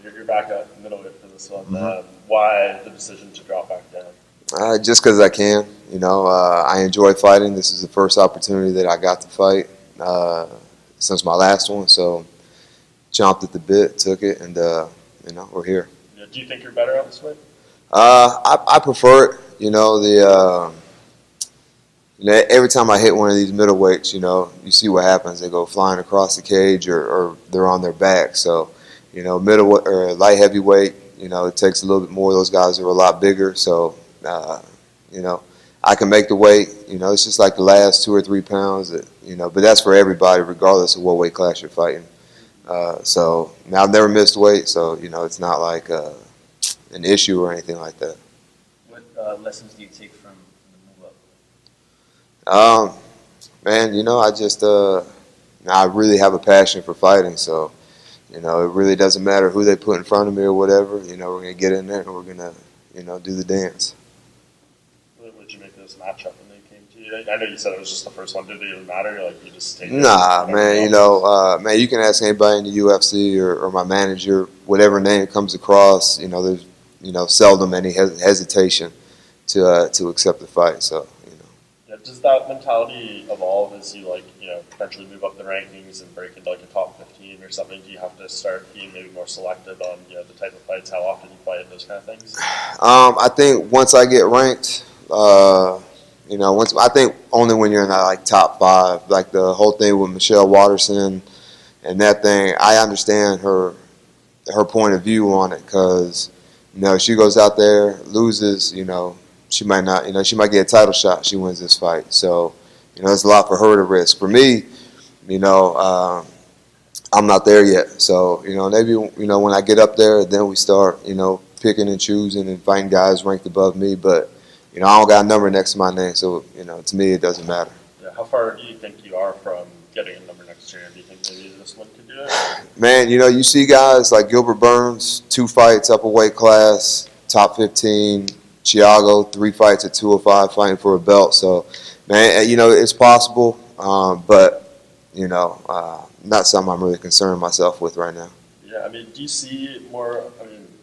you're back at middleweight for this one. Why the decision to drop back down? Just because I can. I enjoy fighting. This is the first opportunity that I got to fight since my last one. So chomped at the bit, took it, and we're here. Yeah, do you think you're better at this weight? I prefer it. Every time I hit one of these middleweights, you see what happens. They go flying across the cage or they're on their back. So, middleweight or light heavyweight, it takes a little bit more. Those guys are a lot bigger. So, I can make the weight. It's just like the last 2 or 3 pounds. But that's for everybody, regardless of what weight class you're fighting. So now I've never missed weight, so it's not like an issue or anything like that. What lessons do you take from the move up? Man, I really have a passion for fighting, so it really doesn't matter who they put in front of me or whatever. We're gonna get in there and we're gonna do the dance. What did you make of this matchup when they came to you? I know you said it was just the first one. Did it even matter? Like you just stayed there? Nah, man. Man, you can ask anybody in the UFC or my manager, whatever name comes across. There's seldom any hesitation to accept the fight. So Yeah, does that mentality evolve as you eventually move up the rankings and break into like a top 15 or something? Do you have to start being maybe more selective on the type of fights, how often you fight, those kind of things? I think once I get ranked, I think only when you're in that top 5, like the whole thing with Michelle Watterson and that thing, I understand her point of view on it because she goes out there, loses, she might not, she might get a title shot. She wins this fight, so it's a lot for her to risk. For me, I'm not there yet, so maybe when I get up there, then we start picking and choosing and fighting guys ranked above me, but. I don't got a number next to my name, so to me it doesn't matter. Yeah, how far do you think you are from getting a number next year? Do you think maybe this one could do it? Man, you see guys like Gilbert Burns, 2 fights up a weight class, top 15. Thiago, 3 fights at 205, fighting for a belt. So, man, it's possible, but not something I'm really concerned myself with right now. Yeah, I mean, do you see more?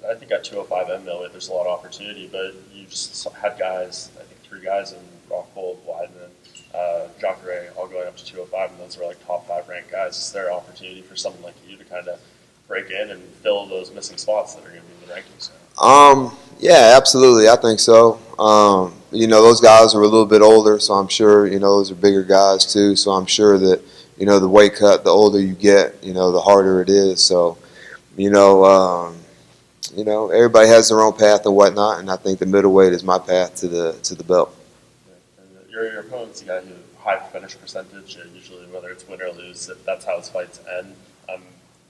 I think at 205 and middleweight, there's a lot of opportunity, but you just had guys, I think 3 guys in Rockhold, Weidman, Jacare, all going up to 205, and those are like top 5 ranked guys. Is there opportunity for someone like you to kind of break in and fill those missing spots that are going to be in the rankings? Yeah, absolutely. I think so. Those guys are a little bit older, so I'm sure, those are bigger guys too. So I'm sure that, the weight cut, the older you get, the harder it is. So, everybody has their own path and whatnot, and I think the middleweight is my path to the belt. And your opponent's a guy who high finish percentage, usually whether it's win or lose, that's how his fights end.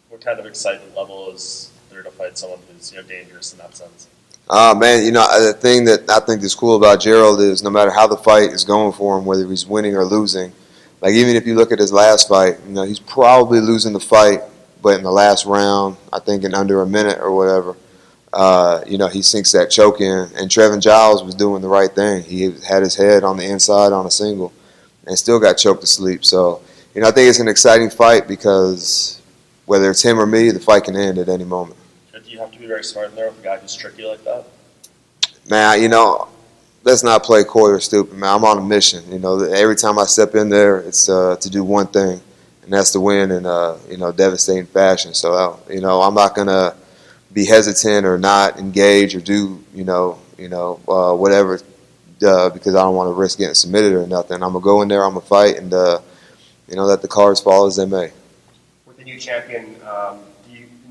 What kind of excitement level is there to fight someone who's dangerous in that sense? Man, the thing that I think is cool about Gerald is no matter how the fight is going for him, whether he's winning or losing, like even if you look at his last fight, he's probably losing the fight, but in the last round, I think in under a minute or whatever, he sinks that choke in. And Trevin Giles was doing the right thing. He had his head on the inside on a single and still got choked to sleep. So, I think it's an exciting fight because whether it's him or me, the fight can end at any moment. Do you have to be very smart in there with a guy who's tricky like that? Man, let's not play coy or stupid, man. I'm on a mission. Every time I step in there, it's to do one thing, and that's to win in devastating fashion. So, I'm not going to be hesitant or not engage or do whatever because I don't want to risk getting submitted or nothing. I'm gonna go in there, I'm gonna fight, and let the cards fall as they may. With the new champion,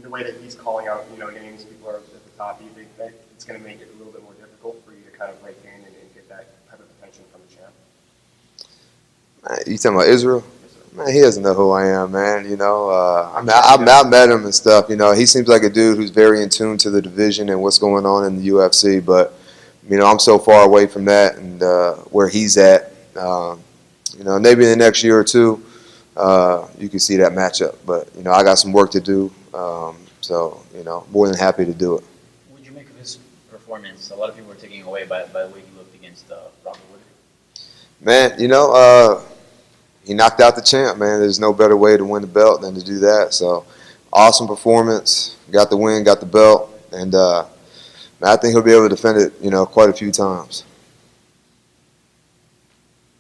the way that he's calling out names, people are at the top. Do you think that it's going to make it a little bit more difficult for you to kind of break in and get that type of attention from the champ? You talking about Israel? Man, he doesn't know who I am, man. I've met him and stuff. He seems like a dude who's very in tune to the division and what's going on in the UFC. But, I'm so far away from that and where he's at. Maybe in the next year or two, you can see that matchup. But, I got some work to do. So, more than happy to do it. What did you make of his performance? A lot of people were taken away by the way he looked against Robert Wood. Man, he knocked out the champ, man. There's no better way to win the belt than to do that. So awesome performance. Got the win, got the belt, and I think he'll be able to defend it, quite a few times.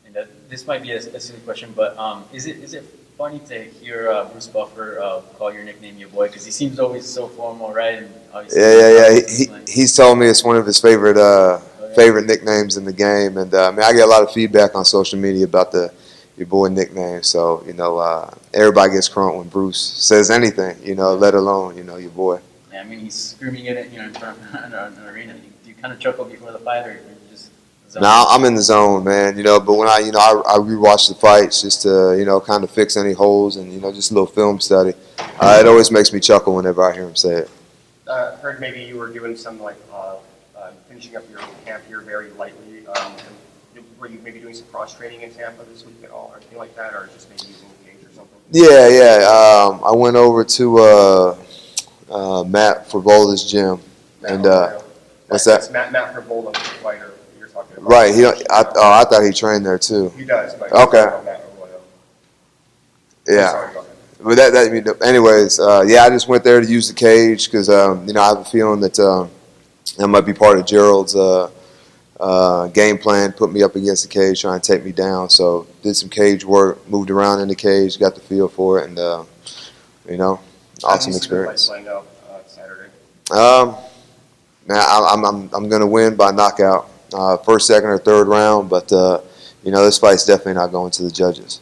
And this might be a silly question, but is it funny to hear Bruce Buffer call your nickname your boy? Because he seems always so formal, right? And obviously Yeah. He's told me it's one of his favorite favorite nicknames in the game, and I get a lot of feedback on social media about your boy nickname. So everybody gets crunk when Bruce says anything, let alone your boy. Yeah, I mean he's screaming it, in front of an arena. Do you kind of chuckle before the fight, or you just? No, I'm in the zone, man. But when I rewatch the fights just to kind of fix any holes and just a little film study. It always makes me chuckle whenever I hear him say it. Heard maybe you were doing some finishing up your camp here very lightly. Were you maybe doing some cross training in Tampa this week at all, or anything like that, or just maybe using the cage or something? Yeah. I went over to Matt Frivola's gym, and what's that? Matt Frivola, the fighter you're talking about. Right. I thought he trained there too. He does. But Okay. Matt Frivola. Yeah. Sorry, go ahead. But anyways, I just went there to use the cage because I have a feeling that that might be part of Gerald's game plan, put me up against the cage, trying to take me down. So did some cage work, moved around in the cage, got the feel for it, and awesome experience. Saturday. I'm gonna win by knockout, first, second, or third round, but this fight's definitely not going to the judges.